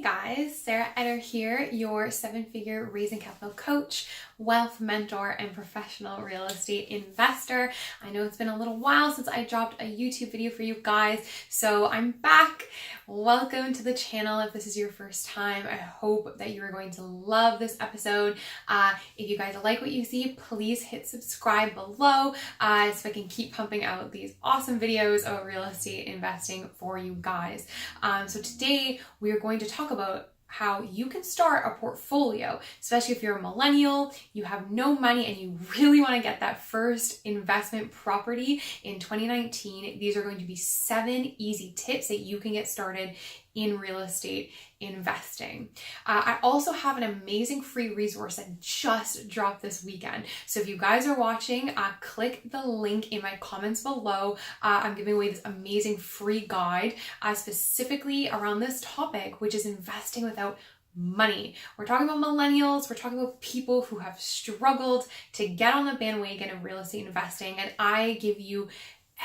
Hey guys, Sarah Eder here, your seven-figure raising capital coach, wealth mentor, and professional real estate investor. I know it's been a little while since I dropped a YouTube video for you guys, so I'm back. Welcome to the channel. If this is your first time, I hope that you are going to love this episode. If you guys like what you see, please hit subscribe below so I can keep pumping out these awesome videos of real estate investing for you guys. So today we are going to talk about how you can start a portfolio, especially if you're a millennial, you have no money, and you really want to get that first investment property in 2019. These are going to be 7 easy tips that you can get started in real estate investing. I also have an amazing free resource that just dropped this weekend. So if you guys are watching, click the link in my comments below. I'm giving away this amazing free guide specifically around this topic, which is investing without money. We're talking about millennials. We're talking about people who have struggled to get on the bandwagon of real estate investing. And I give you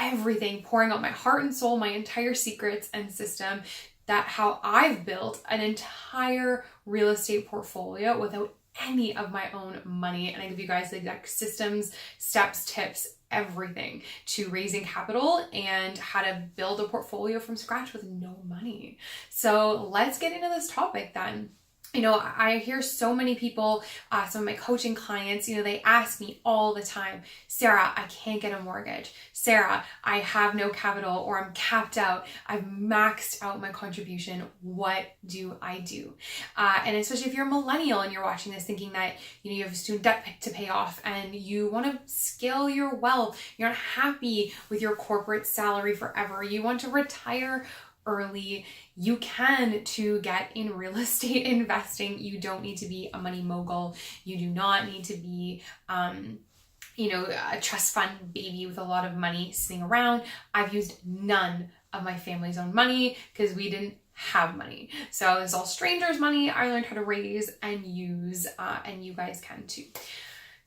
everything, pouring out my heart and soul, my entire secrets and system, that how I've built an entire real estate portfolio without any of my own money. And I give you guys the exact systems, steps, tips, everything to raising capital and how to build a portfolio from scratch with no money. So let's get into this topic then. You know, I hear so many people, some of my coaching clients, they ask me all the time, Sarah, I can't get a mortgage. Sarah, I have no capital, or I'm capped out. I've maxed out my contribution. What do I do? And especially if you're a millennial and you're watching this thinking that, you have student debt to pay off and you want to scale your wealth. You're not happy with your corporate salary forever. You want to retire early. You can to get in real estate investing. You don't need to be a money mogul. You do not need to be a trust fund baby with a lot of money sitting around. I've used none of my family's own money because we didn't have money. So it's all strangers' money I learned how to raise and use, and you guys can too.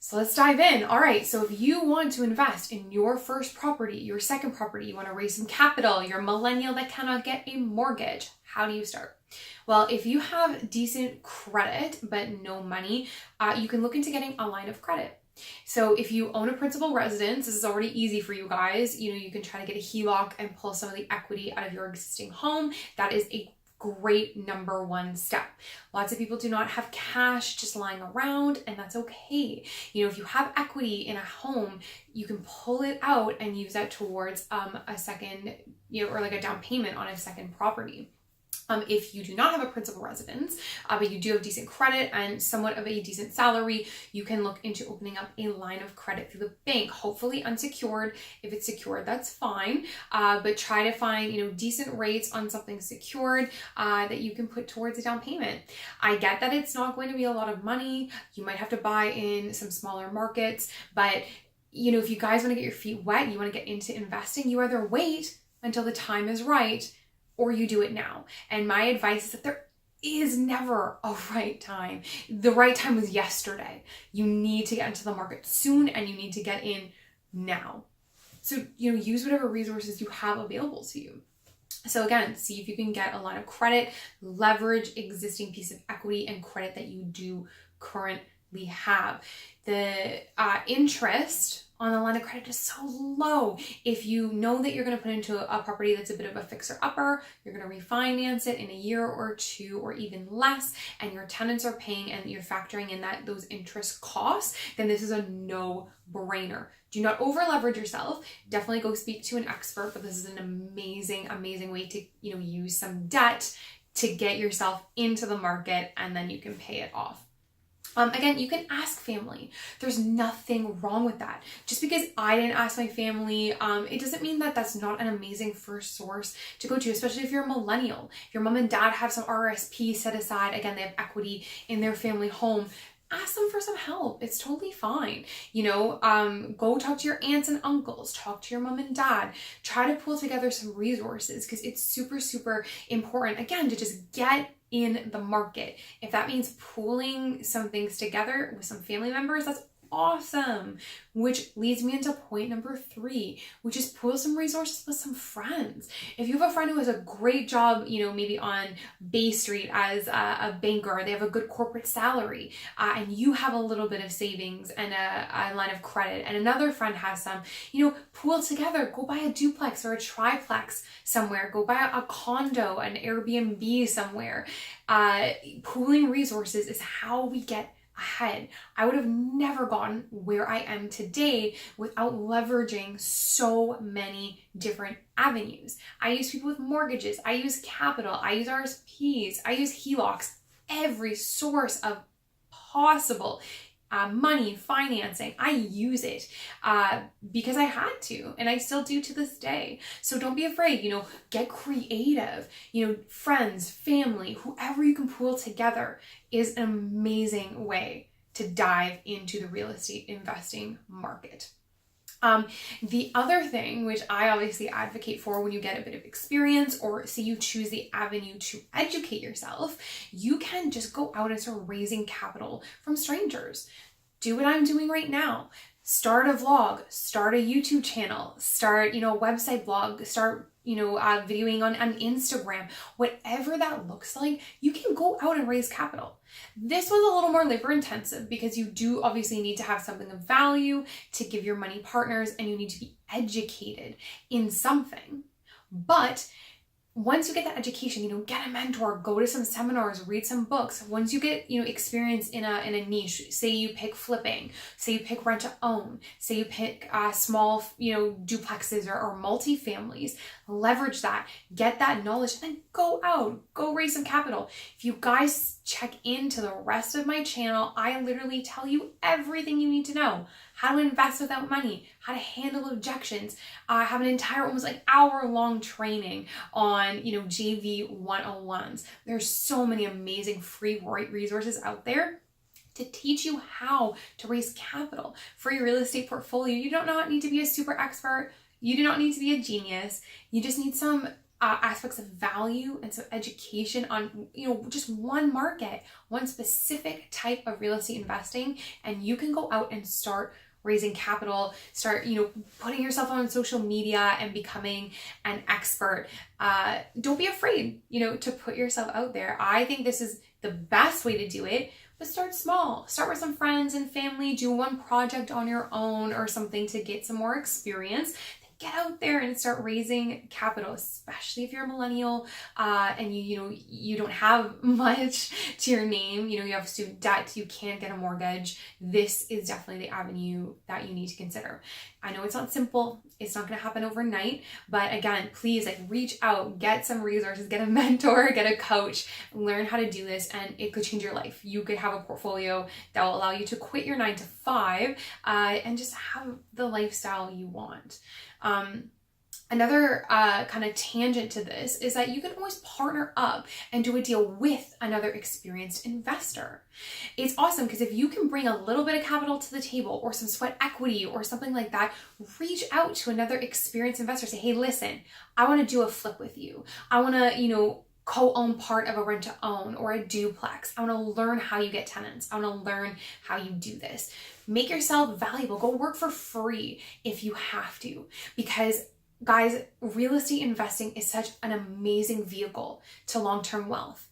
So let's dive in. All right, so if you want to invest in your first property, your second property, you want to raise some capital, you're a millennial that cannot get a mortgage, how do you start? Well, if you have decent credit but no money, you can look into getting a line of credit. So if you own a principal residence, this is already easy for you guys. You can try to get a HELOC and pull some of the equity out of your existing home. That is a great number one step. Lots of people do not have cash just lying around, and that's okay. If you have equity in a home, you can pull it out and use that towards a second, or like a down payment on a second property. If you do not have a principal residence, but you do have decent credit and somewhat of a decent salary, you can look into opening up a line of credit through the bank, hopefully unsecured. If it's secured, that's fine. But try to find, decent rates on something secured that you can put towards a down payment. I get that it's not going to be a lot of money. You might have to buy in some smaller markets, but if you guys want to get your feet wet, you want to get into investing, you either wait until the time is right or you do it now. And my advice is that there is never a right time. The right time was yesterday. You need to get into the market soon and you need to get in now. So, use whatever resources you have available to you. So again, see if you can get a line of credit, leverage existing piece of equity and credit that you do currently have. The interest on the line of credit is so low. If you know that you're going to put into a property that's a bit of a fixer-upper, you're going to refinance it in a year or two or even less, and your tenants are paying and you're factoring in those interest costs, then this is a no-brainer. Do not over-leverage yourself. Definitely go speak to an expert, but this is an amazing, amazing way to use some debt to get yourself into the market, and then you can pay it off. Again, you can ask family. There's nothing wrong with that. Just because I didn't ask my family, it doesn't mean that that's not an amazing first source to go to, especially if you're a millennial. If your mom and dad have some RSP set aside, again, they have equity in their family home, ask them for some help. It's totally fine. Go talk to your aunts and uncles, talk to your mom and dad, try to pull together some resources because it's super, super important, again, to just get in the market. If that means pooling some things together with some family members, that's awesome. Which leads me into point number 3, which is pool some resources with some friends. If you have a friend who has a great job, maybe on Bay Street as a banker, they have a good corporate salary, and you have a little bit of savings and a line of credit, and another friend has some, pool together, go buy a duplex or a triplex somewhere, go buy a condo, an Airbnb somewhere. Pooling resources is how we get ahead. I would have never gotten where I am today without leveraging so many different avenues. I use people with mortgages, I use capital, I use RSPs, I use HELOCs, every source of possible money, financing, I use it because I had to, and I still do to this day. So don't be afraid, get creative, friends, family, whoever you can pool together is an amazing way to dive into the real estate investing market. The other thing, which I obviously advocate for when you get a bit of experience or say you choose the avenue to educate yourself, you can just go out and start raising capital from strangers. Do what I'm doing right now. Start a vlog, start a YouTube channel, start, a website blog, start, videoing on Instagram, whatever that looks like, you can go out and raise capital. This was a little more labor intensive because you do obviously need to have something of value to give your money partners, and you need to be educated in something. But once you get that education, get a mentor, go to some seminars, read some books. Once you get, experience in a niche, say you pick flipping, say you pick rent to own, say you pick small, duplexes or multifamilies, leverage that, get that knowledge, and then go out, go raise some capital. If you guys check into the rest of my channel, I literally tell you everything you need to know. How to invest without money, how to handle objections. I have an entire almost hour-long training on, JV 101s. There's so many amazing free resources out there to teach you how to raise capital for your real estate portfolio. You don't need to be a super expert. You do not need to be a genius. You just need some aspects of value and some education on, just one market, one specific type of real estate investing, and you can go out and start raising capital, start, putting yourself on social media and becoming an expert. Don't be afraid, to put yourself out there. I think this is the best way to do it, but start small. Start with some friends and family, do one project on your own or something to get some more experience. Get out there and start raising capital, especially if you're a millennial and you don't have much to your name. You have student debt, you can't get a mortgage. This is definitely the avenue that you need to consider. I know it's not simple. It's not going to happen overnight, but again, please reach out, get some resources, get a mentor, get a coach, learn how to do this, and it could change your life. You could have a portfolio that will allow you to quit your 9-to-5 and just have the lifestyle you want. Another kind of tangent to this is that you can always partner up and do a deal with another experienced investor. It's awesome because if you can bring a little bit of capital to the table or some sweat equity or something like that, reach out to another experienced investor. Say, hey, listen, I want to do a flip with you. I want to, co-own part of a rent to own or a duplex. I want to learn how you get tenants. I want to learn how you do this. Make yourself valuable. Go work for free if you have to, because guys, real estate investing is such an amazing vehicle to long-term wealth.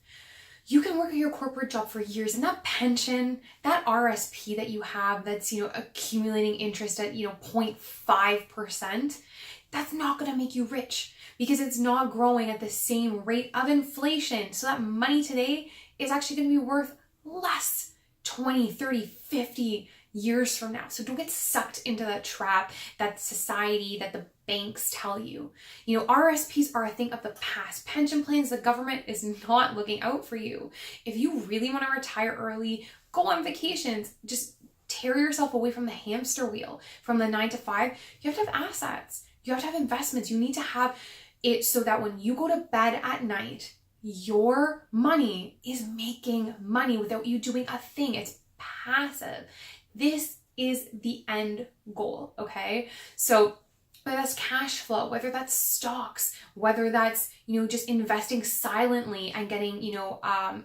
You can work at your corporate job for years, and that pension, that RSP that you have that's, accumulating interest at, 0.5%, that's not going to make you rich because it's not growing at the same rate of inflation. So that money today is actually going to be worth less 20, 30, 50 years from now. So don't get sucked into that trap that society, that the banks tell you. RSPs are a thing of the past. Pension plans, the government is not looking out for you. If you really want to retire early, go on vacations, just tear yourself away from the hamster wheel, from the 9-to-5. You have to have assets. You have to have investments. You need to have it so that when you go to bed at night, your money is making money without you doing a thing. It's passive. This is the end goal, okay? So whether that's cash flow, whether that's stocks, whether that's, you know, just investing silently and getting, you know,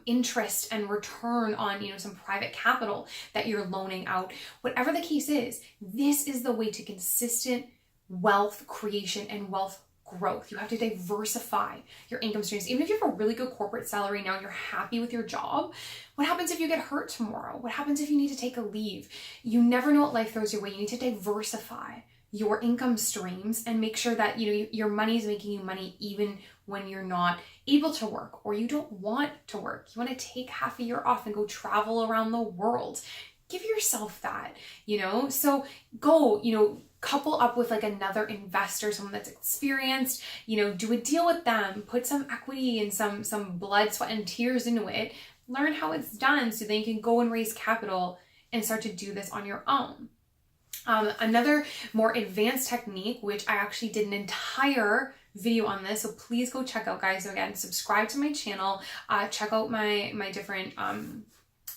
interest and return on, you know, some private capital that you're loaning out. Whatever the case is, this is the way to consistent wealth creation and wealth growth. You have to diversify your income streams. Even if you have a really good corporate salary now and you're happy with your job, what happens if you get hurt tomorrow? What happens if you need to take a leave? You never know what life throws your way. You need to diversify your income streams and make sure that, you know, your money is making you money even when you're not able to work or you don't want to work. You want to take half a year off and go travel around the world. Give yourself that, you know? So go, you know, couple up with like another investor, someone that's experienced, you know, do a deal with them, put some equity and some blood, sweat, and tears into it. Learn how it's done so then you can go and raise capital and start to do this on your own. Another more advanced technique, which I actually did an entire video on this, so please go check out, guys. So again, subscribe to my channel, check out my different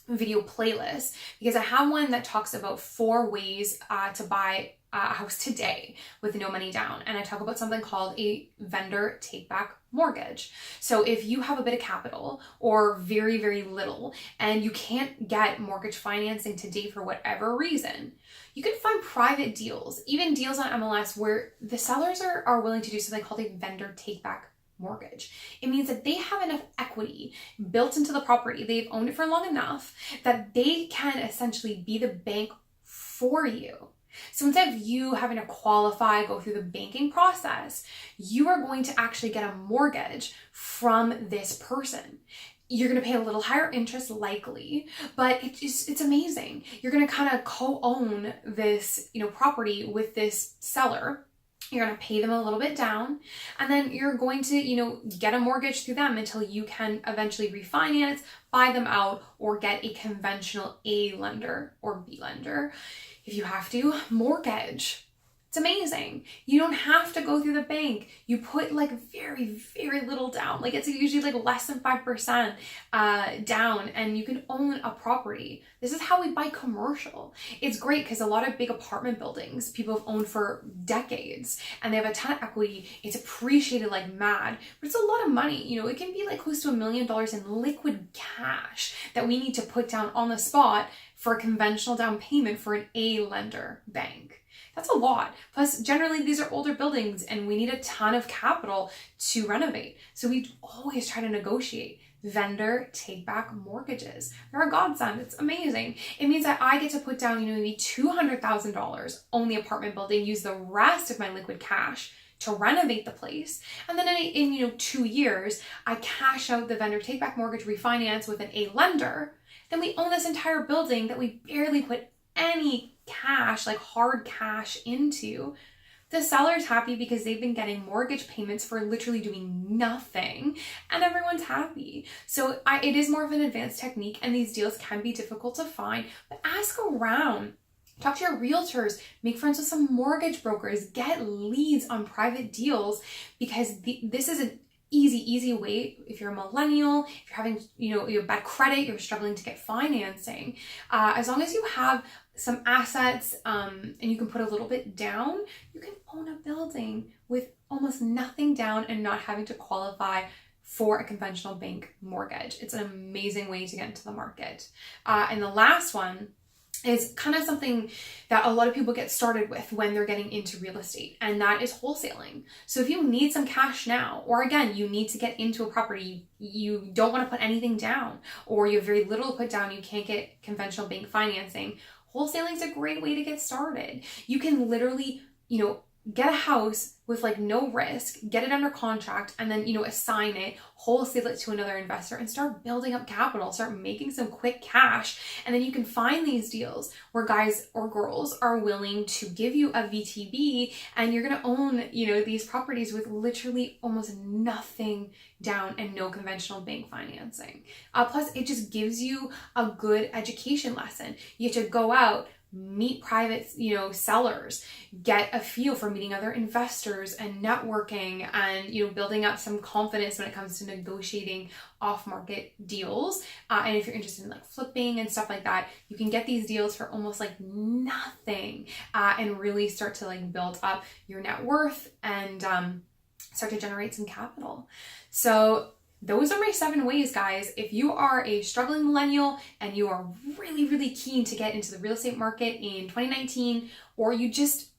video playlists, because I have one that talks about 4 ways to buy a house today with no money down. And I talk about something called a vendor take back mortgage. So if you have a bit of capital or very, very little and you can't get mortgage financing today for whatever reason, you can find private deals, even deals on MLS where the sellers are willing to do something called a vendor take back mortgage. It means that they have enough equity built into the property, they've owned it for long enough that they can essentially be the bank for you. So instead of you having to qualify, go through the banking process, you are going to actually get a mortgage from this person. You're going to pay a little higher interest likely, but it's amazing. You're going to kind of co-own this, you know, property with this seller. You're going to pay them a little bit down, and then you're going to, you know, get a mortgage through them until you can eventually refinance, buy them out, or get a conventional A lender or B lender. If you have to, mortgage. It's amazing. You don't have to go through the bank. You put like very, very little down. Like it's usually like less than 5% down, and you can own a property. This is how we buy commercial. It's great because a lot of big apartment buildings people have owned for decades and they have a ton of equity. It's appreciated like mad, but it's a lot of money. You know, it can be like close to $1 million in liquid cash that we need to put down on the spot for a conventional down payment for an A lender bank. That's a lot. Plus, generally, these are older buildings and we need a ton of capital to renovate. So we always try to negotiate vendor take-back mortgages. They're a godsend. It's amazing. It means that I get to put down, you know, maybe $200,000, own the apartment building, use the rest of my liquid cash to renovate the place. And then in you know, 2 years, I cash out the vendor take-back mortgage refinance with an A lender. Then we own this entire building that we barely put any cash, like hard cash, into. The seller's happy because they've been getting mortgage payments for literally doing nothing, and everyone's happy. So it is more of an advanced technique, and these deals can be difficult to find, but ask around. Talk to your realtors, make friends with some mortgage brokers, get leads on private deals, because this is an easy way. If you're a millennial, if you're having, you know, you have bad credit, you're struggling to get financing, as long as you have some assets and you can put a little bit down, you can own a building with almost nothing down and not having to qualify for a conventional bank mortgage. It's an amazing way to get into the market. And the last one is kind of something that a lot of people get started with when they're getting into real estate, and that is wholesaling. So if you need some cash now, or again, you need to get into a property, you don't want to put anything down, or you have very little to put down, you can't get conventional bank financing, wholesaling is a great way to get started. You can literally, you know, get a house with like no risk, get it under contract, and then, you know, assign it, wholesale it to another investor, and start building up capital, start making some quick cash. And then you can find these deals where guys or girls are willing to give you a VTB, and you're going to own, you know, these properties with literally almost nothing down and no conventional bank financing. Plus, it just gives you a good education lesson. You have to go out, meet private, sellers, get a feel for meeting other investors and networking and, building up some confidence when it comes to negotiating off-market deals. And if you're interested in like flipping and stuff like that, you can get these deals for almost like nothing, and really start to like build up your net worth and start to generate some capital. So those are my 7 ways, guys. If you are a struggling millennial and you are really, really keen to get into the real estate market in 2019, or you just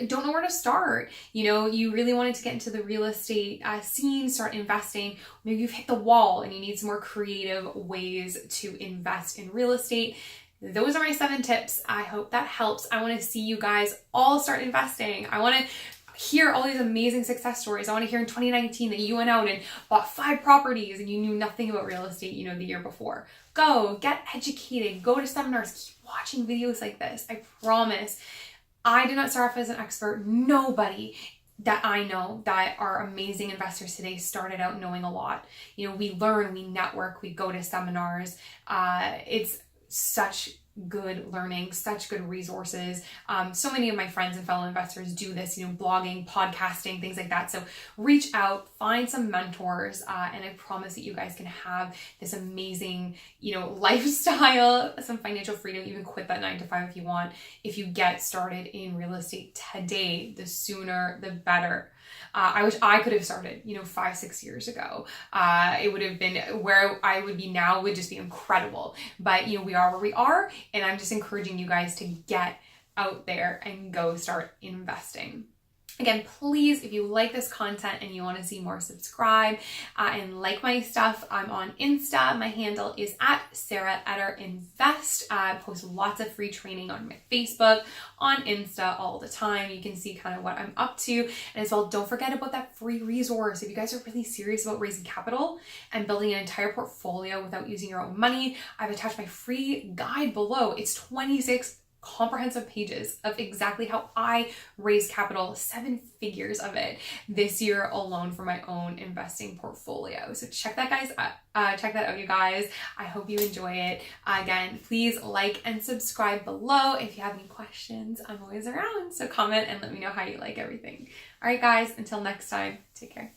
don't know where to start, you really wanted to get into the real estate scene, start investing, maybe you've hit the wall and you need some more creative ways to invest in real estate, those are my 7 tips. I hope that helps. I want to see you guys all start investing. I want to hear all these amazing success stories. I want to hear in 2019 that you went out and bought 5 properties and you knew nothing about real estate, the year before. Go, get educated, go to seminars, keep watching videos like this. I promise. I did not start off as an expert. Nobody that I know that are amazing investors today started out knowing a lot. We learn, we network, we go to seminars. It's such good learning, such good resources. So many of my friends and fellow investors do this, blogging, podcasting, things like that. So reach out, find some mentors, and I promise that you guys can have this amazing, lifestyle, some financial freedom, even quit that 9-to-5 if you want. If you get started in real estate today, the sooner the better. I wish I could have started, 5-6 years ago. It would have been where I would be now would just be incredible. But, we are where we are. And I'm just encouraging you guys to get out there and go start investing. Again, please, if you like this content and you want to see more, subscribe and like my stuff. I'm on Insta. My handle is @SarahEtterInvest. I post lots of free training on my Facebook, on Insta all the time. You can see kind of what I'm up to. And as well, don't forget about that free resource. If you guys are really serious about raising capital and building an entire portfolio without using your own money, I've attached my free guide below. It's 26 comprehensive pages of exactly how I raised capital, 7 figures of it this year alone for my own investing portfolio. So check that out, you guys. I hope you enjoy it. Again, please like and subscribe below. If you have any questions, I'm always around. So comment and let me know how you like everything. All right, guys, until next time, take care.